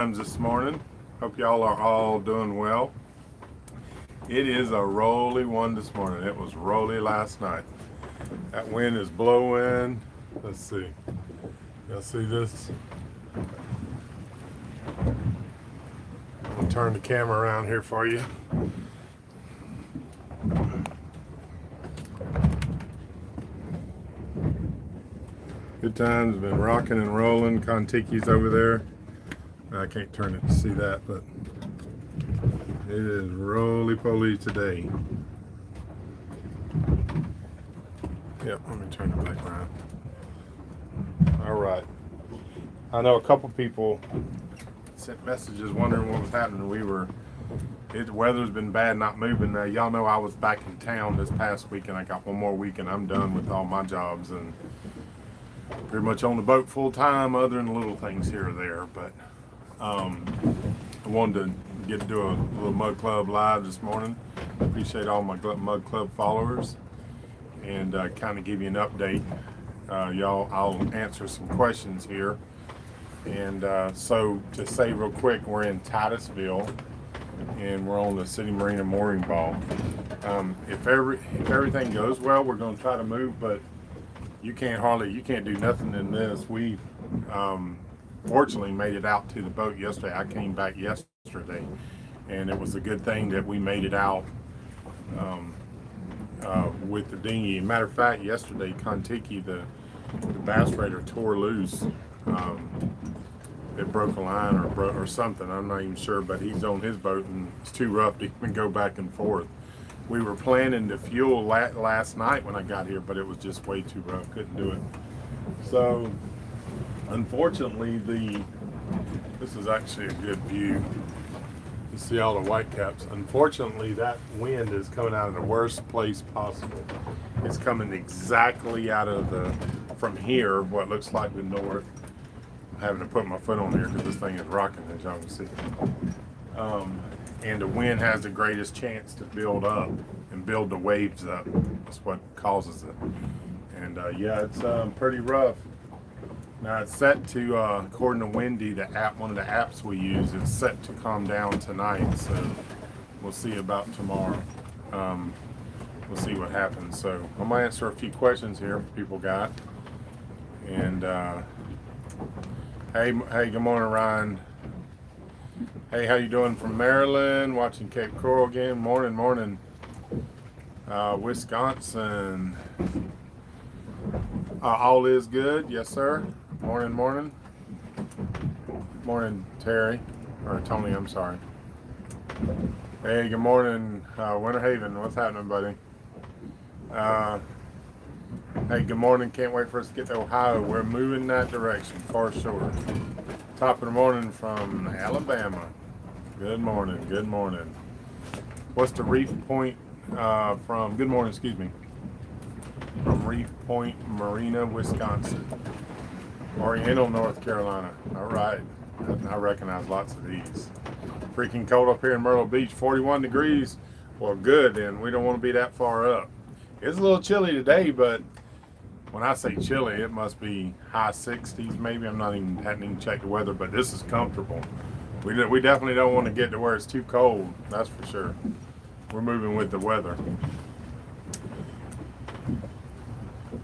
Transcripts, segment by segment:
This morning. Hope y'all are all doing well. It is a rolly one this morning. It was rolly last night. That wind is blowing. Let's see. Y'all see this? I'm gonna turn the camera around here for you. Good times, been rocking and rolling. Kontiki's over there. I can't turn it to see that, but it is roly-poly today. Yep, let me turn it back around. All right. I know a couple people sent messages wondering what was happening. The weather's been bad, not moving. Y'all know I was back in town this past week, and I got one more week, and I'm done with all my jobs and pretty much on the boat full time, other than little things here or there. But I wanted to get to do a little Mud Club live this morning. Appreciate all my Mud Club followers, and kind of give you an update. Y'all, I'll answer some questions here. And so to say real quick, we're in Titusville, and we're on the City Marina mooring ball. If everything goes well, we're going to try to move, but you can't do nothing in this. We fortunately made it out to the boat yesterday. I came back yesterday, and it was a good thing that we made it out with the dinghy. Matter of fact, yesterday Kontiki, the bass raider, tore loose. It broke a line or something. I'm not even sure, but he's on his boat and it's too rough to even go back and forth. We were planning to fuel last night when I got here, but it was just way too rough. Couldn't do it. So, unfortunately, this is actually a good view. You see all the white caps. Unfortunately, that wind is coming out of the worst place possible. It's coming exactly out of from here, what looks like the north. I'm having to put my foot on here because this thing is rocking, as y'all can see. And the wind has the greatest chance to build up and build the waves up. That's what causes it. And yeah, it's pretty rough. Now it's set to, according to Windy, one of the apps we use, it's set to calm down tonight. So we'll see about tomorrow. We'll see what happens. So I'm gonna answer a few questions here people got. And hey, good morning, Ryan. Hey, how you doing from Maryland? Watching Cape Coral again. Morning. Wisconsin. All is good. Yes, sir. Morning. Morning, Terry. Or Tony, I'm sorry. Hey, good morning, Winter Haven. What's happening, buddy? Hey, good morning. Can't wait for us to get to Ohio. We're moving that direction for sure. Top of the morning from Alabama. Good morning. What's the Reef Point from? Good morning, excuse me. From Reef Point Marina, Wisconsin. Oriental, North Carolina. All right. I recognize lots of these. Freaking cold up here in Myrtle Beach, 41 degrees. Well, good then. We don't want to be that far up. It's a little chilly today, but when I say chilly, it must be high 60s maybe. Hadn't even checked the weather, but this is comfortable. We definitely don't want to get to where it's too cold. That's for sure. We're moving with the weather.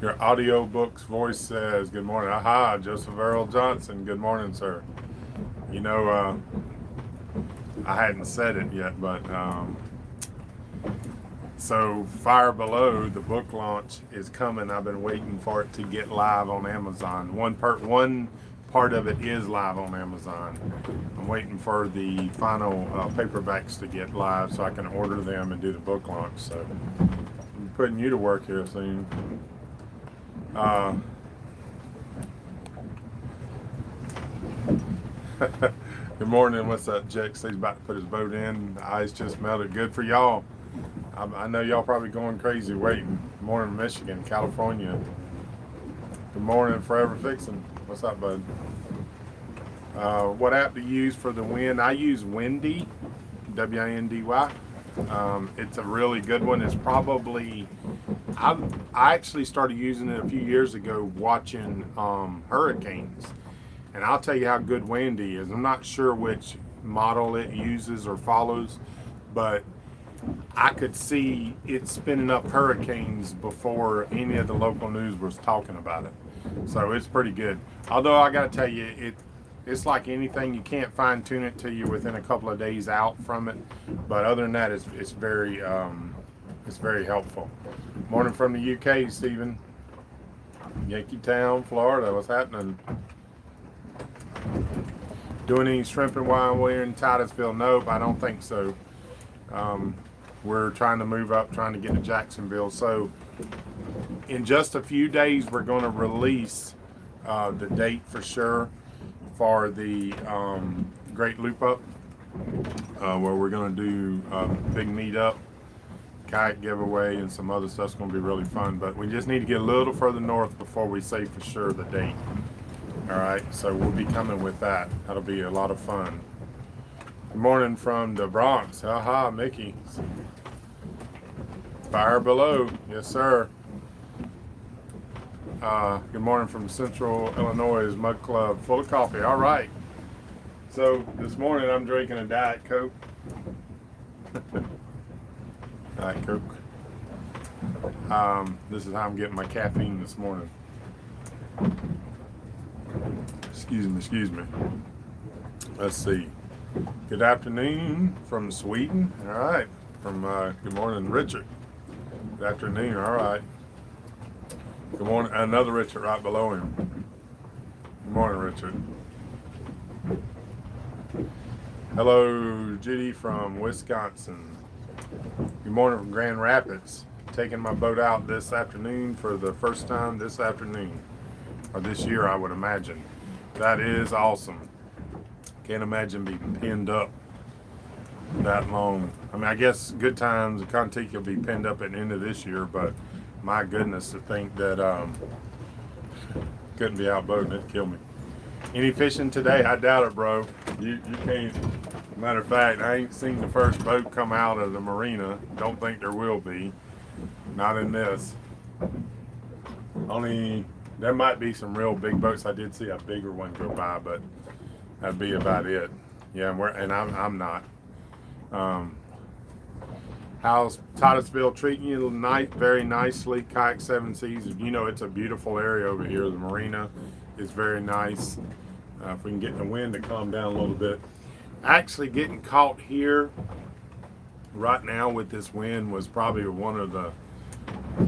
Your audiobook's voice says, good morning. Aha, Joseph Earl Johnson. Good morning, sir. You know, I hadn't said it yet, but so Fire Below, the book launch is coming. I've been waiting for it to get live on Amazon. One part of it is live on Amazon. I'm waiting for the final paperbacks to get live so I can order them and do the book launch. So I'm putting you to work here soon. Good morning. What's up, Jex? He's about to put his boat in. The ice just melted. Good for y'all. I know y'all probably going crazy waiting. Good morning, Michigan, California. Good morning, Forever Fixing. What's up, bud? What app do you use for the wind? I use Windy, W-I-N-D-Y. It's a really good one. It's probably, I actually started using it a few years ago watching hurricanes. and I'll tell you how good Wandy is. I'm not sure which model it uses or follows, but I could see it spinning up hurricanes before any of the local news was talking about it. So it's pretty good. Although I got to tell you, it's like anything, you can't fine tune it till you're within a couple of days out from it. But other than that, it's very helpful. Morning from the UK, Stephen. Yankee Town, Florida. What's happening? Doing any shrimping while we're in Titusville? Nope, I don't think so. We're trying to move up, trying to get to Jacksonville. So in just a few days, we're going to release the date for sure for the Great Loop Up, where we're going to do a big meetup, kayak giveaway, and some other stuff's going to be really fun. But we just need to get a little further north before we say for sure the date. All right, so we'll be coming with that. That'll be a lot of fun. Good morning from the Bronx. Haha, Mickey. Fire below. Yes, sir. Good morning from Central Illinois Mud Club. Full of coffee. All right. So this morning I'm drinking a Diet Coke. Diet Coke. This is how I'm getting my caffeine this morning. Excuse me. Let's see. Good afternoon from Sweden. All right. From good morning, Richard. Good afternoon. All right. Good morning. Another Richard right below him. Good morning, Richard. Hello, Judy from Wisconsin. Good morning from Grand Rapids. Taking my boat out this afternoon for the first time this afternoon. Or this year, I would imagine. That is awesome. Can't imagine being pinned up that long. I mean, I guess Good Times and Contique will be pinned up at the end of this year, but my goodness, to think that couldn't be out boating, it'd kill me. Any fishing today? I doubt it, bro. You can't. Matter of fact, I ain't seen the first boat come out of the marina. Don't think there will be. Not in this. Only, there might be some real big boats. I did see a bigger one go by, but that'd be about it. Yeah, I'm not. How's Titusville treating you tonight? Very nicely. Kayak Seven Seas. You know, it's a beautiful area over here. The marina is very nice. If we can get the wind to calm down a little bit. Actually getting caught here right now with this wind was probably one of the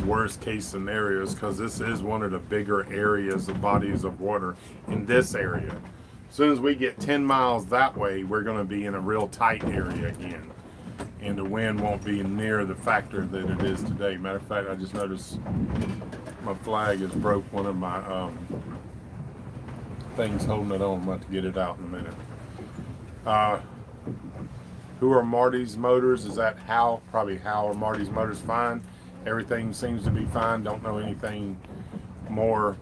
worst case scenarios, because this is one of the bigger areas of bodies of water in this area. As soon as we get 10 miles that way, we're going to be in a real tight area again, and the wind won't be near the factor that it is today. Matter of fact, I just noticed my flag has broke one of my things holding it on. I'm about to get it out in a minute. Who are Marty's Motors? Is that Hal? Probably Hal or Marty's Motors. Fine. Everything seems to be fine. Don't know anything more.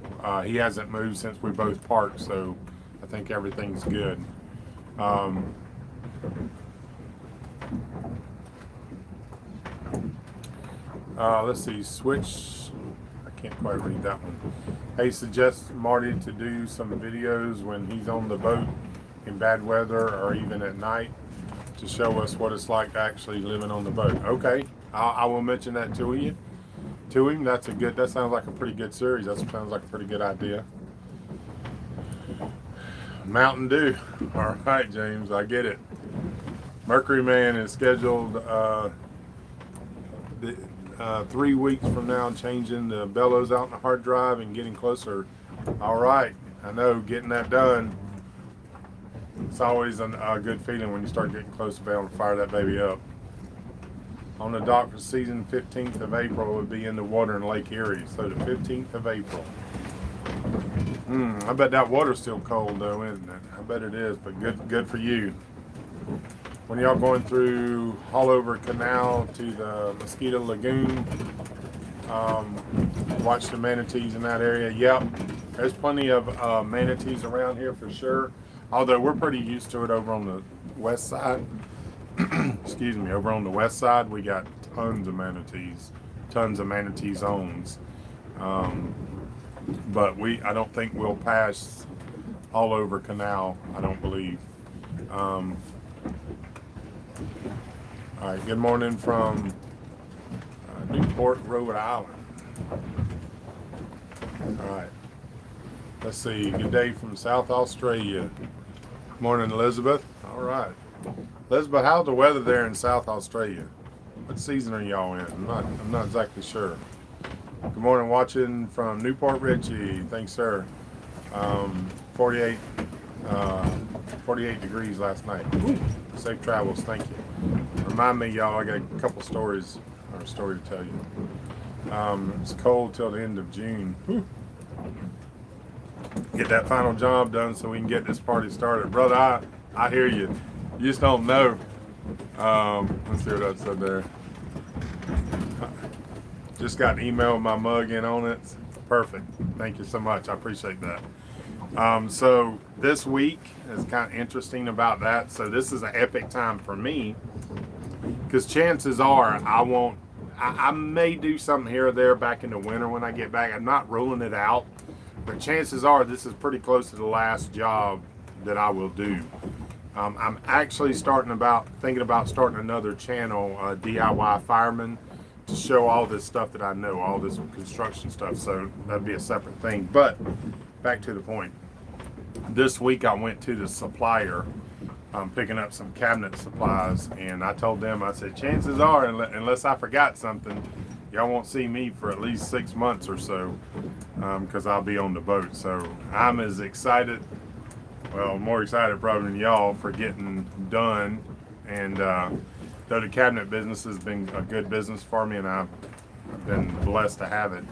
He hasn't moved since we both parked, so I think everything's good. Let's see. Switch. I can't quite read that one. Hey, suggest Marty to do some videos when he's on the boat in bad weather or even at night to show us what it's like actually living on the boat. Okay, I will mention that to him. That sounds like a pretty good series. That sounds like a pretty good idea. Mountain Dew. All right, James, I get it. Mercury Man is scheduled 3 weeks from now, changing the bellows out in the hard drive and getting closer. All right, I know, getting that done. It's always a good feeling when you start getting close to being able to fire that baby up. On the dock for season 15th of April, would be in the water in Lake Erie. So the 15th of April. I bet that water's still cold though, isn't it? I bet it is, but good for you. When y'all going through Haulover Canal to the Mosquito Lagoon, watch the manatees in that area. Yep, there's plenty of manatees around here for sure. Although we're pretty used to it over on the west side. Excuse me, over on the west side, we got tons of manatee zones. But I don't think we'll pass all over Canal, I don't believe. All right, good morning from Newport, Rhode Island. All right, let's see. Good day from South Australia. Morning, Elizabeth. All right, Elizabeth, how's the weather there in South Australia? What season are y'all in? I'm not exactly sure. Good morning, watching from Newport Richie. Thanks, sir. 48 degrees last night. Woo. Safe travels. Thank you. Remind me, y'all, I got a couple stories or a story to tell you. It's cold till the end of June. Woo. Get that final job done so we can get this party started. Brother, I hear you. You just don't know. Let's see what that said there. Just got an email with my mug in on it. Perfect. Thank you so much. I appreciate that. So this week is kind of interesting about that. So this is an epic time for me because chances are I may do something here or there back in the winter when I get back. I'm not ruling it out, but chances are this is pretty close to the last job that I will do. I'm actually thinking about starting another channel, DIY Fireman, to show all this stuff that I know, all this construction stuff. So that'd be a separate thing. But back to the point. This week I went to the supplier, picking up some cabinet supplies, and I told them, I said, chances are, unless I forgot something, y'all won't see me for at least 6 months or so, because I'll be on the boat. So I'm as excited, well, more excited probably than y'all for getting done. And though the cabinet business has been a good business for me and I've been blessed to have it,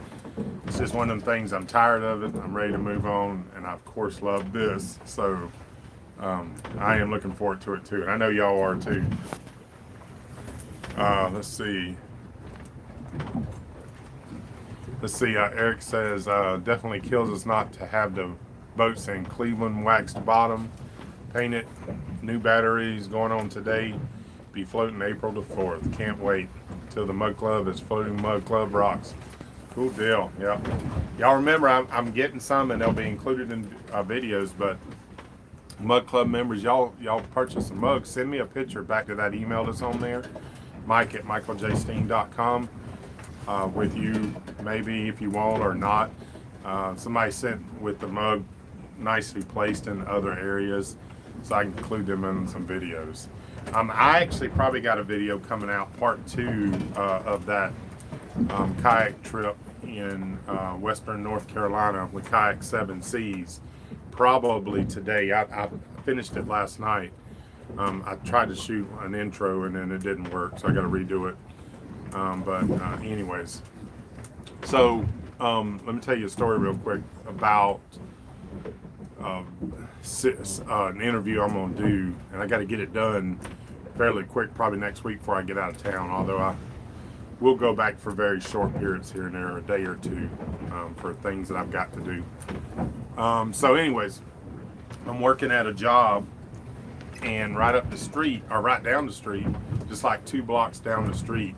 it's just one of them things. I'm tired of it. I'm ready to move on, and I of course love this. So I am looking forward to it too, and I know y'all are too. Let's see. Eric says definitely kills us not to have the boats in Cleveland waxed bottom, painted, new batteries going on today. Be floating April the 4th. Can't wait till the Mug Club is floating. Mug Club rocks. Cool deal. Yeah. Y'all remember I'm getting some, and they'll be included in videos. But Mug Club members, y'all purchase some mugs. Send me a picture back to that email that's on there, Mike@michaeljsteen.com. With you, maybe if you want or not. Somebody sent with the mug nicely placed in other areas, so I can include them in some videos. I actually probably got a video coming out, part 2 of that kayak trip in western North Carolina with Kayak 7 Seas. Probably today. I finished it last night. I tried to shoot an intro and then it didn't work, so I got to redo it. Anyways, so let me tell you a story real quick about an interview I'm going to do, and I got to get it done fairly quick, probably next week before I get out of town, although I will go back for very short periods here and there, a day or two, for things that I've got to do. So anyways, I'm working at a job, and right up the street, or right down the street, just like 2 blocks down the street,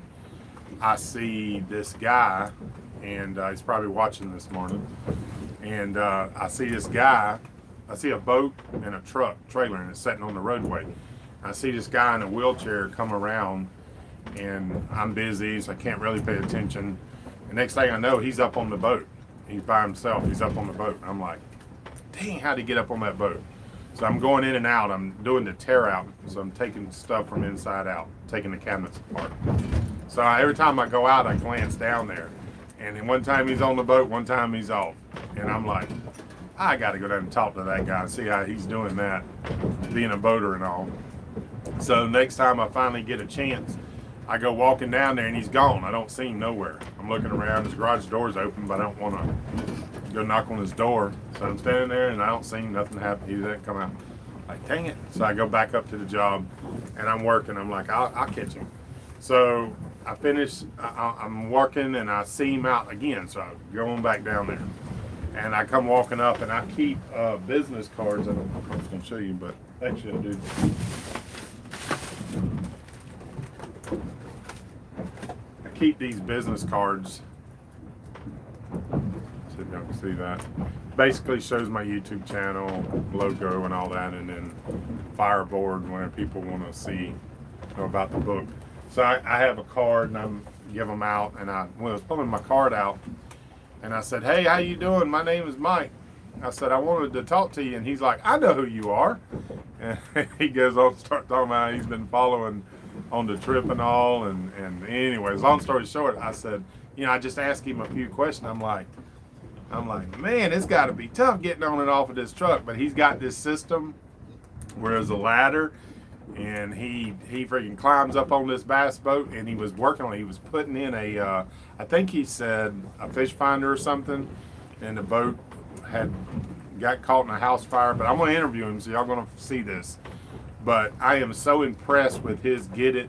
I see this guy, and he's probably watching this morning, and I see this guy, I see a boat and a truck trailer, and it's sitting on the roadway. I see this guy in a wheelchair come around, and I'm busy, so I can't really pay attention. The next thing I know, he's up on the boat. He's by himself, he's up on the boat. I'm like, dang, how'd he get up on that boat? So I'm going in and out, I'm doing the tear out, so I'm taking stuff from inside out, taking the cabinets apart. So every time I go out, I glance down there. And then one time he's on the boat, one time he's off. And I'm like, I got to go down and talk to that guy and see how he's doing that, being a boater and all. So next time I finally get a chance, I go walking down there and he's gone. I don't see him nowhere. I'm looking around, his garage door's open, but I don't want to go knock on his door. So I'm standing there and I don't see him, nothing happened. He didn't come out. Like, dang it. So I go back up to the job and I'm working. I'm like, I'll catch him. So I finish, I'm working and I see him out again. So I'm going back down there. And I come walking up and I keep business cards. I don't know if I was going to show you, but actually I do. I keep these business cards. See if y'all can see see that. Basically shows my YouTube channel, logo and all that, and then Fireboard when people want to see about the book. So I have a card and I'm give them out, and I was pulling my card out and I said, "Hey, how you doing? My name is Mike." I said, "I wanted to talk to you." And he's like, "I know who you are." And he goes on to start talking about he's been following on the trip and all. And anyways, long story short, I said, I just asked him a few questions. I'm like, man, it's got to be tough getting on and off of this truck. But he's got this system where there's a ladder, and he freaking climbs up on this bass boat, and he was working on it. He was putting in I think he said a fish finder or something, and the boat got caught in a house fire. But I'm going to interview him, so y'all going to see this. But I am so impressed with his get it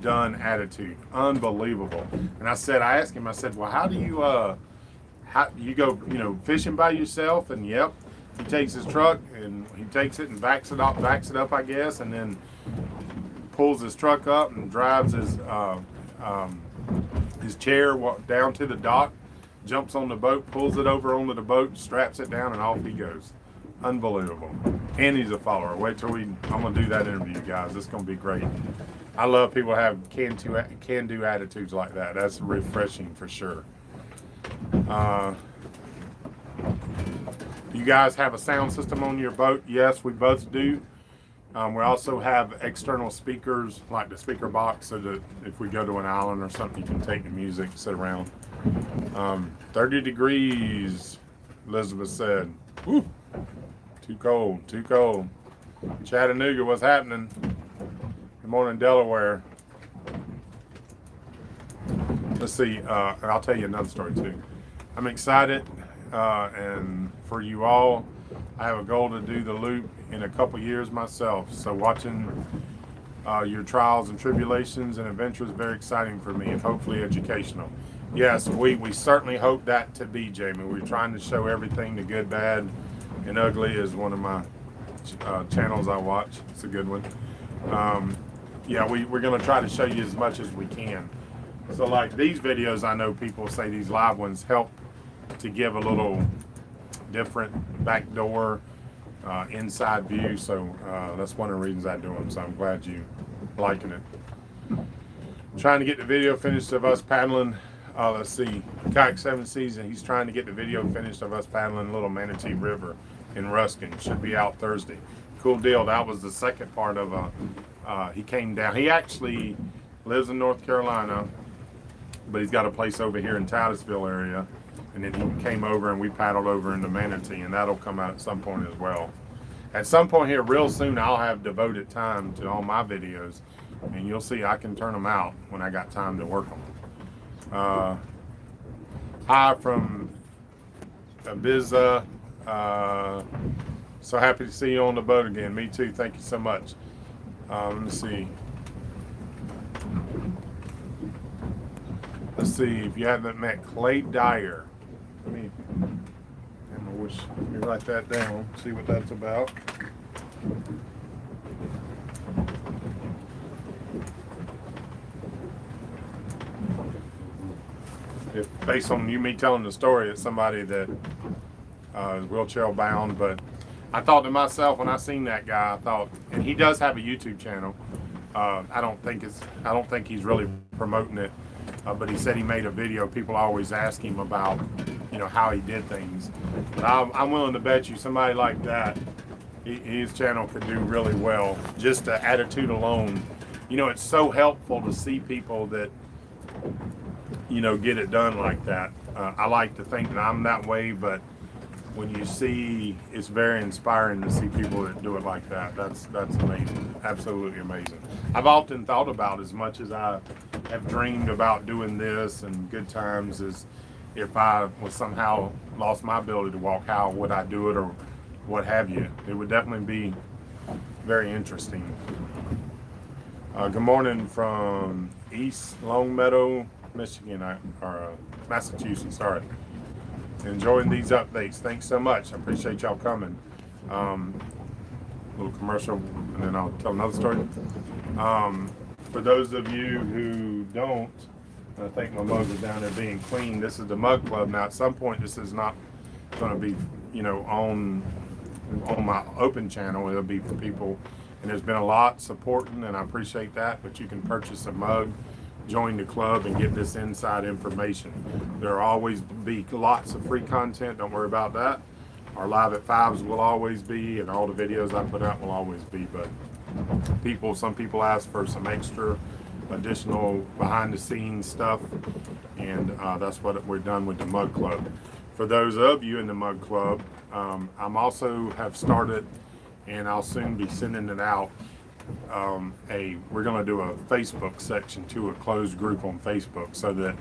done attitude. Unbelievable. And I asked him, well, how do you go, fishing by yourself? And yep, he takes his truck and he takes it and backs it up, I guess, and then pulls his truck up and drives his chair down to the dock, jumps on the boat, pulls it over onto the boat, straps it down, and off he goes. Unbelievable. And he's a follower. Wait till I'm going to do that interview, guys. It's going to be great. I love people who have can-do attitudes like that. That's refreshing for sure. You guys have a sound system on your boat? Yes, we both do. We also have external speakers, like the speaker box, so that if we go to an island or something, you can take the music, sit around. 30 degrees, Elizabeth said. Woo. Too cold. Chattanooga, what's happening? Good morning, Delaware. Let's see, I'll tell you another story too. I'm excited, and for you all, I have a goal to do the loop in a couple years myself. So watching your trials and tribulations and adventures is very exciting for me, and hopefully educational. Yes, we certainly hope that to be, Jamie. We're trying to show everything, the good, bad, and ugly is one of my channels I watch. It's a good one. We're going to try to show you as much as we can. So like these videos, I know people say these live ones help to give a little different backdoor inside view. So that's one of the reasons I do them. So I'm glad you liking it. I'm trying to get the video finished of us paddling. Let's see, Kayak 7 Season. He's trying to get the video finished of us paddling Little Manatee River in Ruskin. Should be out Thursday. Cool deal. That was the second part of he came down. He actually lives in North Carolina, but he's got a place over here in Titusville area. And then he came over and we paddled over into Manatee, and that'll come out at some point as well. At some point here real soon, I'll have devoted time to all my videos, and you'll see I can turn them out when I got time to work on them. Hi from Ibiza. So happy to see you on the boat again. Me too. Thank you so much. Let me see. Let's see if you haven't met Clay Dyer. Let me write that down. See what that's about. If based on me telling the story, it's somebody that is wheelchair bound. But I thought to myself when I seen that guy, I thought, and he does have a YouTube channel. I don't think he's really promoting it, but he said he made a video. People always ask him about, how he did things. But I'm willing to bet you somebody like that, his channel could do really well. Just the attitude alone, it's so helpful to see people that, get it done like that. I like to think that I'm that way, but when you see, it's very inspiring to see people that do it like that. That's amazing. Absolutely amazing. I've often thought about, as much as I have dreamed about doing this and good times, is if I was somehow lost my ability to walk, how would I do it, or what have you. It would definitely be very interesting. Good morning from East Longmeadow, Michigan, or Massachusetts, sorry. Enjoying these updates. Thanks so much. I appreciate y'all coming. Little commercial, and then I'll tell another story. For those of you who don't, I think my mug is down there being clean. This is the Mug Club. Now, at some point, this is not going to be, you know, on my open channel. It'll be for people, and there's been a lot supporting, and I appreciate that. But you can purchase a mug, join the club, and get this inside information. There'll always be lots of free content. Don't worry about that. Our live at fives will always be, and all the videos I put out will always be. But some people ask for some extra additional behind the scenes stuff, and that's what we're done with the mug club. For those of you in the mug club, I'm also have started, and I'll soon be sending it out, we're going to do a Facebook section to a closed group on Facebook, so that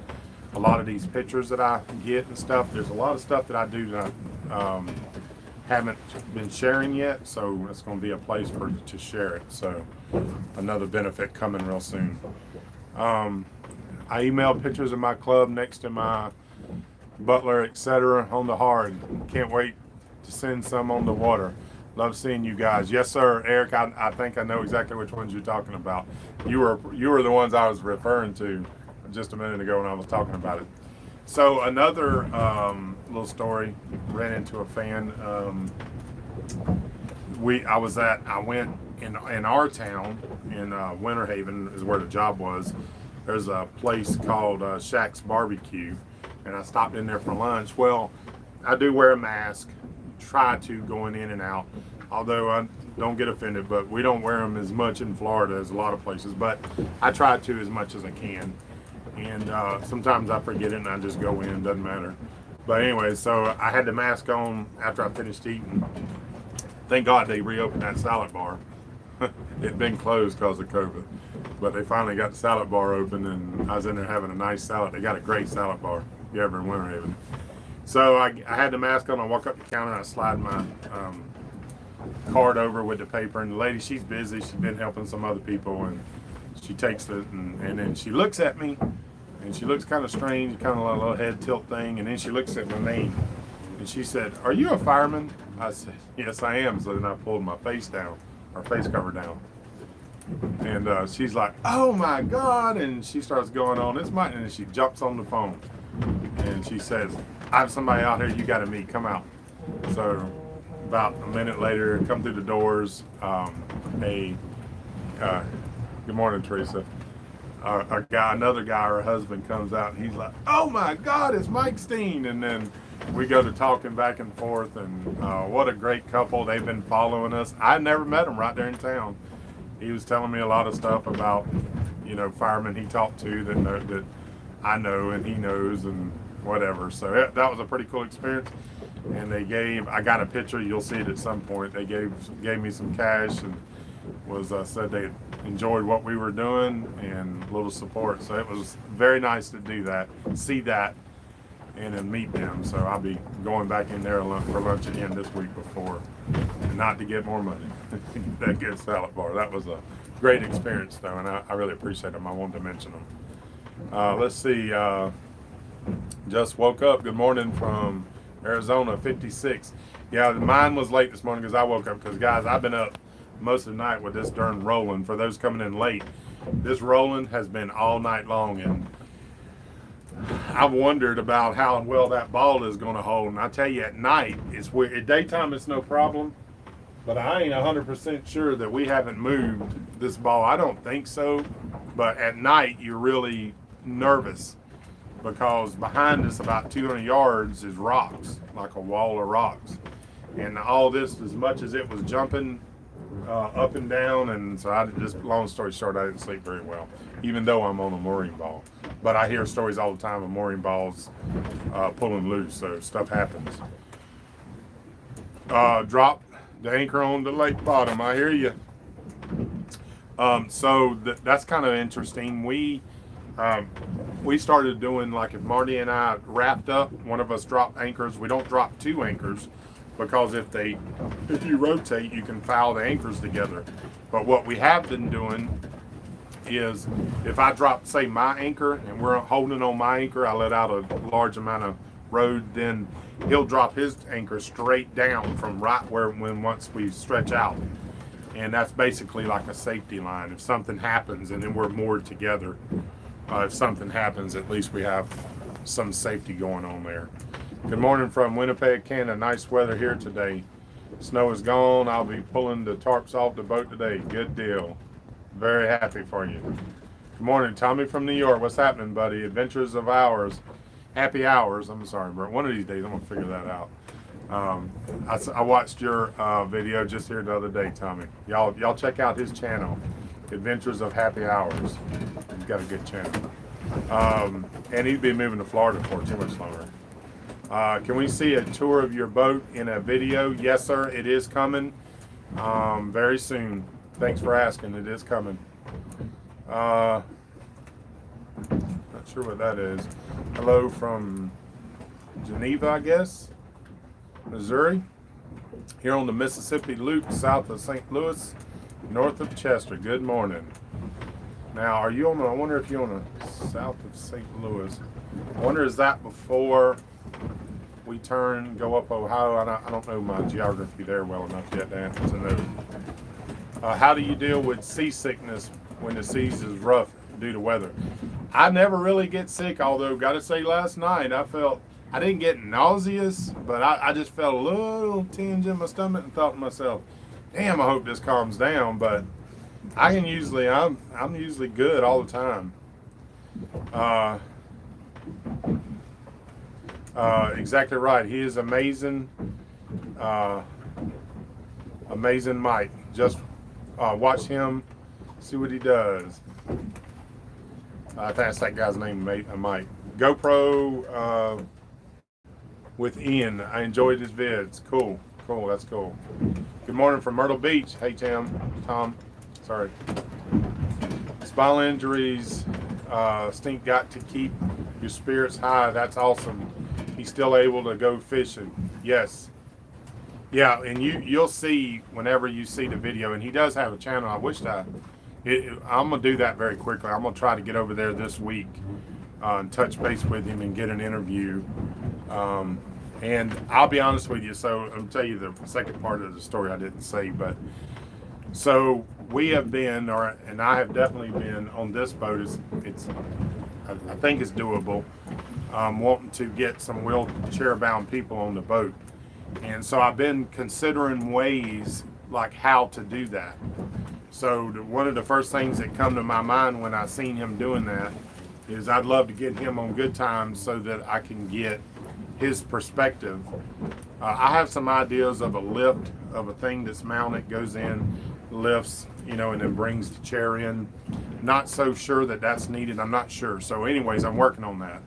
a lot of these pictures that I get and stuff, there's a lot of stuff that I do that I haven't been sharing yet, so it's going to be a place to share it. So another benefit coming real soon. I email pictures of my club next to my Butler, etc. on the hard. Can't wait to send some on the water. Love seeing you guys. Yes, sir, Eric. I think I know exactly which ones you're talking about. You were the ones I was referring to just a minute ago when I was talking about it. So another little story. Ran into a fan. I went in our town in Winter Haven is where the job was. There's a place called Shaq's Barbecue, and I stopped in there for lunch. Well, I do wear a mask, try to going in and out, although I don't get offended, but we don't wear them as much in Florida as a lot of places, but I try to as much as I can. And sometimes I forget it and I just go in, doesn't matter. But anyway, so I had the mask on after I finished eating. Thank God they reopened that salad bar. It'd been closed because of COVID, but they finally got the salad bar open, and I was in there having a nice salad. They got a great salad bar if you're ever in Winter Haven. So I had the mask on. I walk up the counter and I slide my card over with the paper, and the lady, she's busy. She's been helping some other people, and she takes it, and then she looks at me, and she looks kind of strange, kind of like a little head tilt thing, and then she looks at my name, and she said, "Are you a fireman?" I said, "Yes, I am." So then I pulled my face cover down, and she's like, "Oh my God!" And she starts going on, "It's mine," and she jumps on the phone, and she says, "I have somebody out here you got to meet. Come out." So about a minute later, come through the doors. Good morning, Teresa. Another guy, her husband, comes out, and he's like, "Oh my God, it's Mike Steen!" And then we go to talking back and forth, and what a great couple. They've been following us. I never met him right there in town. He was telling me a lot of stuff about, firemen he talked to that I know and he knows and whatever. So that was a pretty cool experience. And I got a picture. You'll see it at some point. They gave me some cash and said they enjoyed what we were doing and a little support. So it was very nice to do that, see that, and then meet them. So I'll be going back in there for lunch again this week not to get more money. That good salad bar. That was a great experience though, and I really appreciate them. I wanted to mention them. Let's see. Just woke up. Good morning from Arizona, 56. Yeah, mine was late this morning because I woke up because, guys, I've been up most of the night with this darn rolling. For those coming in late, this rolling has been all night long, and I've wondered about how well that ball is going to hold. And I tell you, at night, it's weird. At daytime, it's no problem, but I ain't 100% sure that we haven't moved this ball. I don't think so, but at night, you're really nervous because behind us about 200 yards is rocks, like a wall of rocks. And all this, as much as it was jumping up and down, and so long story short, I didn't sleep very well, even though I'm on a mooring ball. But I hear stories all the time of mooring balls pulling loose, so stuff happens. Drop the anchor on the lake bottom, I hear you. So that's kind of interesting. We started doing, like, if Marty and I wrapped up, one of us dropped anchors. We don't drop two anchors because if you rotate, you can foul the anchors together. But what we have been doing is if I drop, say, my anchor and we're holding on my anchor, I let out a large amount of rode, then he'll drop his anchor straight down from right once we stretch out. And that's basically like a safety line. If something happens, and then we're moored together. If something happens, at least we have some safety going on there. Good morning from Winnipeg, Canada. Nice weather here today. Snow is gone. I'll be pulling the tarps off the boat today. Good deal. Very happy for you. Good morning, Tommy from New York. What's happening, buddy? Adventures of Hours. Happy Hours. I'm sorry, Bert. One of these days I'm going to figure that out. I watched your video just here the other day, Tommy. Y'all check out his channel, Adventures of Happy Hours. He's got a good channel. And he'd be moving to Florida for too much longer. Can we see a tour of your boat in a video? Yes, sir. It is coming very soon. Thanks for asking. It is coming. Not sure what that is. Hello from Geneva, I guess. Missouri. Here on the Mississippi Loop, south of St. Louis, north of Chester. Good morning. Now, are you on the, I wonder if you're on the south of St. Louis. I wonder, is that before we go up Ohio? I don't know my geography there well enough yet to know. How do you deal with seasickness when the seas is rough due to weather? I never really get sick, although gotta say last night I didn't get nauseous, but I just felt a little tinge in my stomach and thought to myself, damn, I hope this calms down. But I'm usually good all the time. Exactly right. He is amazing. Amazing Mike. Just watch him, see what he does. I think that's that guy's name, Mike. GoPro with Ian. I enjoyed his vids. Cool. That's cool. Good morning from Myrtle Beach. Hey, Tom. Sorry. Spinal injuries. Stink got to keep your spirits high. That's awesome. He's still able to go fishing. Yes. Yeah, and you'll see whenever you see the video. And he does have a channel. I wish I'm gonna do that very quickly. I'm gonna try to get over there this week and touch base with him and get an interview. And I'll be honest with you. So I'll tell you the second part of the story I didn't say, but so we have been, and I have definitely been on this boat. I think it's doable. Wanting to get some wheelchair bound people on the boat, and so I've been considering ways like how to do that. So one of the first things that come to my mind when I seen him doing that is I'd love to get him on Good Times so that I can get his perspective. I have some ideas of a lift, of a thing that's mounted, goes in, lifts, and then brings the chair in. Not so sure that that's needed. I'm not sure. So anyways, I'm working on that.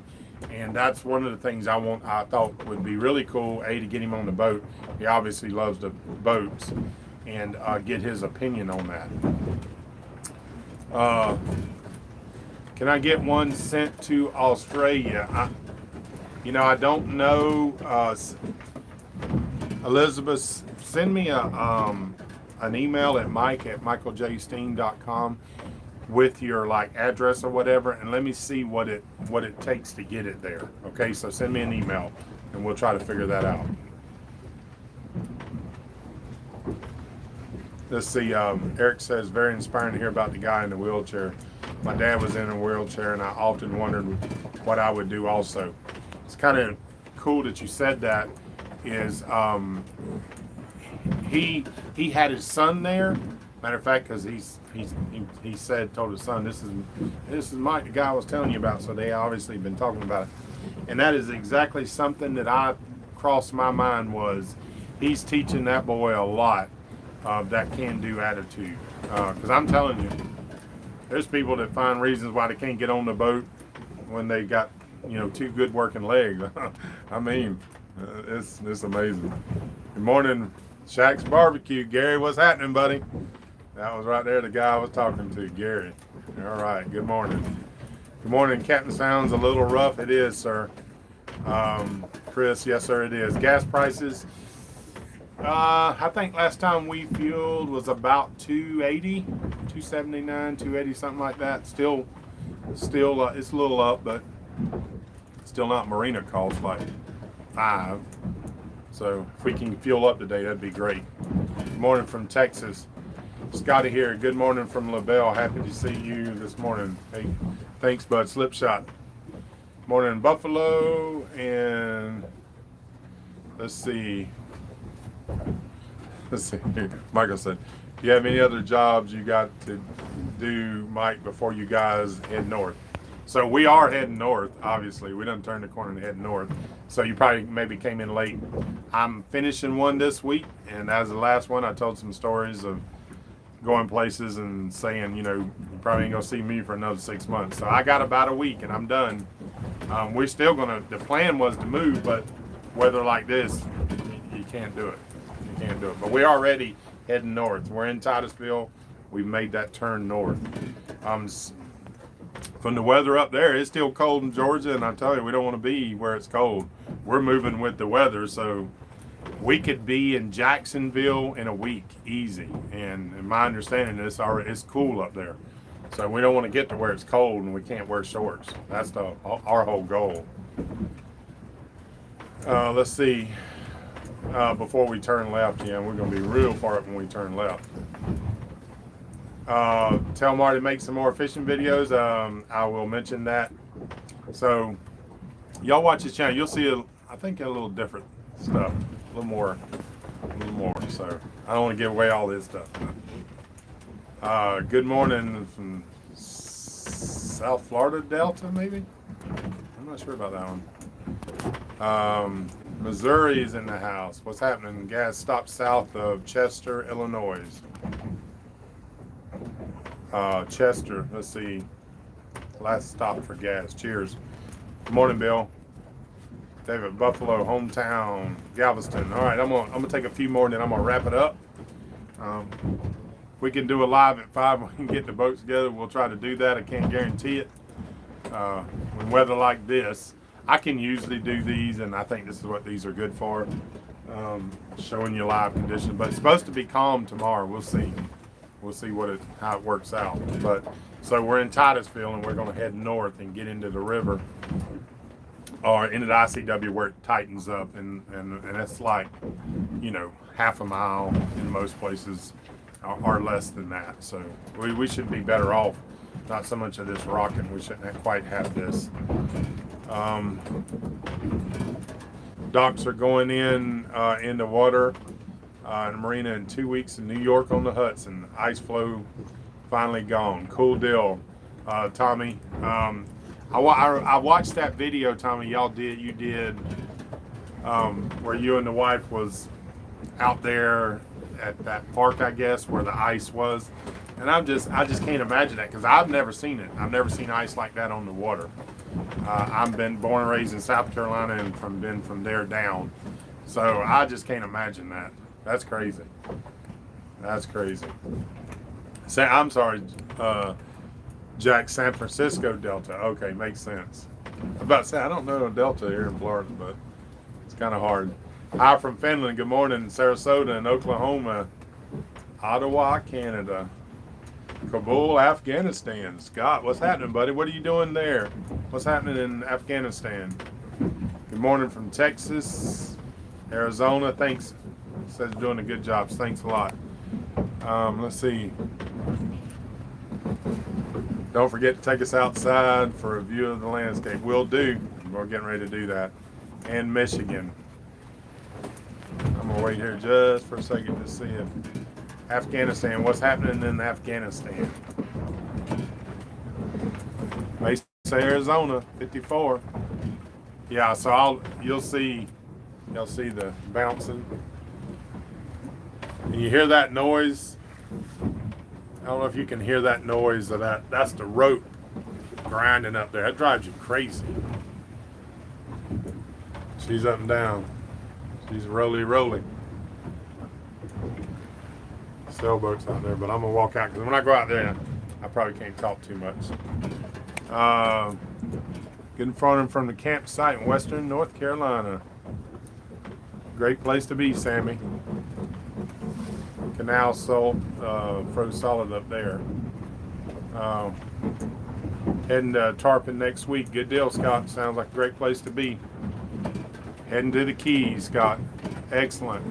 And that's one of the things I thought would be really cool, to get him on the boat. He obviously loves the boats, and get his opinion on that. Can I get one sent to Australia? I don't know. Elizabeth, send me an email at mike@michaeljsteen.com with your address or whatever, and let me see what it takes to get it there. Okay, so send me an email and we'll try to figure that out. Let's see. Eric says, very inspiring to hear about the guy in the wheelchair. My dad was in a wheelchair, and I often wondered what I would do also. It's kind of cool that you said that. Is he had his son there? Matter of fact, because he told his son, this is Mike, the guy I was telling you about. So they obviously been talking about it, and that is exactly something that I crossed my mind was he's teaching that boy a lot of that can-do attitude. Because I'm telling you, there's people that find reasons why they can't get on the boat when they got two good working legs. I mean, it's amazing. Good morning, Shaq's Barbecue. Gary, what's happening, buddy? That was right there the guy I was talking to, Gary. All right, good morning. Good morning. Captain sounds a little rough. It is, sir. Chris, yes, sir, it is. Gas prices. I think last time we fueled was about 280, 279, 280, something like that. Still, it's a little up, but still not marina cost like $5. So if we can fuel up today, that'd be great. Good morning from Texas. Scotty here. Good morning from LaBelle. Happy to see you this morning. Hey, thanks, bud. Slipshot. Morning, Buffalo and let's see. Let's see. Michael said, "Do you have any other jobs you got to do, Mike, before you guys head north?" So we are heading north. Obviously, we done turned the corner and head north. So you probably maybe came in late. I'm finishing one this week, and as the last one, I told some stories of going places and saying, you know, you probably ain't gonna see me for another 6 months. So I got about a week, and I'm done. We're still gonna. The plan was to move, but weather like this, you can't do it. You can't do it. But we're already heading north. We're in Titusville. We've made that turn north. From the weather up there, it's still cold in Georgia, and I tell you, we don't want to be where it's cold. We're moving with the weather, so we could be in Jacksonville in a week, easy. And in my understanding, it's cool up there. So we don't want to get to where it's cold and we can't wear shorts. That's our whole goal. Let's see. Before we turn left, yeah, we're going to be real far up when we turn left. Tell Marty to make some more fishing videos. I will mention that. So y'all watch his channel. You'll see, I think, a little different stuff. A little more. So I don't want to give away all this stuff. Good morning from South Florida Delta, maybe? I'm not sure about that one. Missouri's in the house. What's happening? Gas stop south of Chester, Illinois. Chester, let's see. Last stop for gas. Cheers. Good morning, Bill. David, Buffalo, hometown, Galveston. All right, I'm gonna take a few more and then I'm gonna wrap it up. We can do a live at 5 when we can get the boats together. We'll try to do that. I can't guarantee it. When weather like this, I can usually do these, and I think this is what these are good for, showing you live conditions. But it's supposed to be calm tomorrow. We'll see. We'll see how it works out. But so we're in Titusville, and we're going to head north and get into the river, or into the ICW where it tightens up, and it's like, you know, half a mile in most places, or less than that. So we should be better off. Not so much of this rocking. We shouldn't quite have this. Docks are going in the water in the marina in 2 weeks in New York on the Hudson. Ice flow finally gone. Cool deal, Tommy. I watched that video, Tommy. You did where you and the wife was out there at that park, I guess, where the ice was. And I just can't imagine that, because I've never seen it. I've never seen ice like that on the water. I've been born and raised in South Carolina and been from there down. So I just can't imagine that. That's crazy. That's crazy. I'm sorry, Jack, San Francisco Delta. Okay, makes sense. I was about to say, I don't know a Delta here in Florida, but it's kind of hard. Hi from Finland. Good morning, Sarasota and Oklahoma. Ottawa, Canada. Kabul, Afghanistan. Scott, what's happening, buddy? What are you doing there? What's happening in Afghanistan? Good morning from Texas, Arizona. Thanks. Says doing a good job. Thanks a lot. Let's see. Don't forget to take us outside for a view of the landscape. We'll do. We're getting ready to do that. And Michigan. I'm going to wait here just for a second to see if Afghanistan, what's happening in Afghanistan? Mesa, Arizona, 54. Yeah, so you'll see the bouncing. And you hear that noise? I don't know if you can hear that noise of that. That's the rope grinding up there. That drives you crazy. She's up and down. She's rolling. Sailboats out there, but I'm gonna walk out, because when I go out there, I probably can't talk too much. Getting from the campsite in western North Carolina. Great place to be, Sammy. Canal salt froze solid up there. Heading to Tarpon next week. Good deal, Scott. Sounds like a great place to be. Heading to the Keys, Scott. Excellent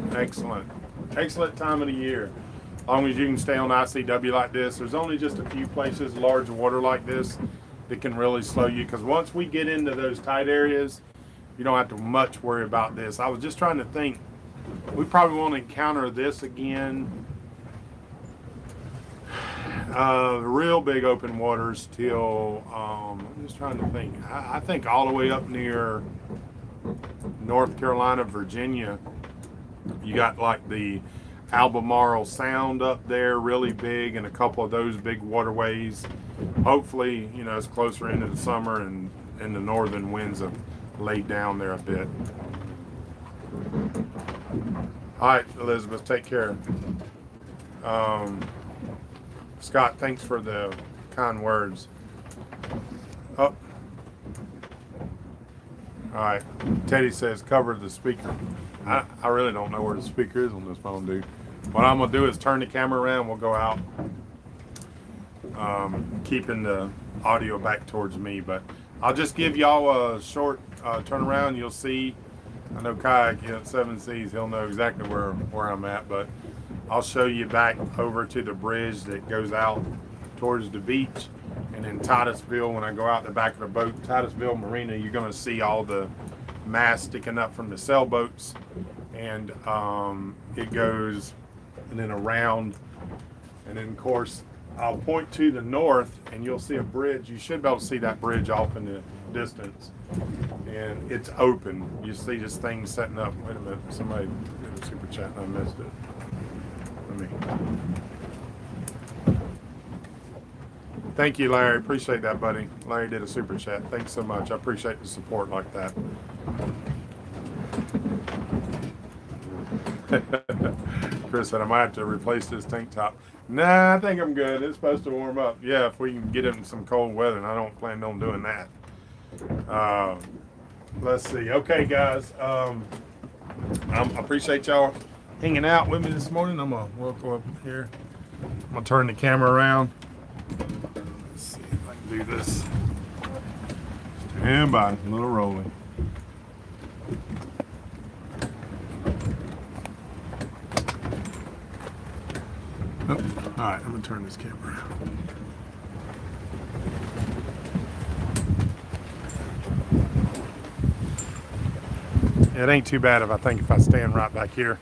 time of the year. As long as you can stay on ICW like this. There's only just a few places, large water like this, that can really slow you. Because once we get into those tight areas, you don't have to much worry about this. I was just trying to think, we probably won't encounter this again. Real big open waters till, I'm just trying to think. I think all the way up near North Carolina, Virginia, you got like the Albemarle Sound up there, really big, and a couple of those big waterways. Hopefully, you know, it's closer into the summer and the northern winds have laid down there a bit. All right, Elizabeth, take care. Scott, thanks for the kind words. Oh. All right. Teddy says cover the speaker. I really don't know where the speaker is on this phone, dude. What I'm going to do is turn the camera around. We'll go out, keeping the audio back towards me. But I'll just give y'all a short turnaround. You'll see. I know Kayak, you know, 7 Seas, he'll know exactly where I'm at. But I'll show you back over to the bridge that goes out towards the beach. And in Titusville, when I go out the back of the boat, Titusville Marina, you're going to see all the masts sticking up from the sailboats. And it goes and then around. And then, of course, I'll point to the north, and you'll see a bridge. You should be able to see that bridge off in the distance. And it's open. You see this thing setting up. Wait a minute. Somebody did a super chat and I missed it. Thank you, Larry. Appreciate that, buddy. Larry did a super chat. Thanks so much. I appreciate the support like that. Chris said I might have to replace this tank top. Nah, I think I'm good. It's supposed to warm up. Yeah, if we can get it in some cold weather, and I don't plan on doing that. Let's see. Okay, guys. I appreciate y'all hanging out with me this morning. I'm gonna go up here. I'm gonna turn the camera around. Let's see if I can do this. Stand by, a little rolling. Oh, all right, I'm gonna turn this camera around. It ain't too bad if I stand right back here.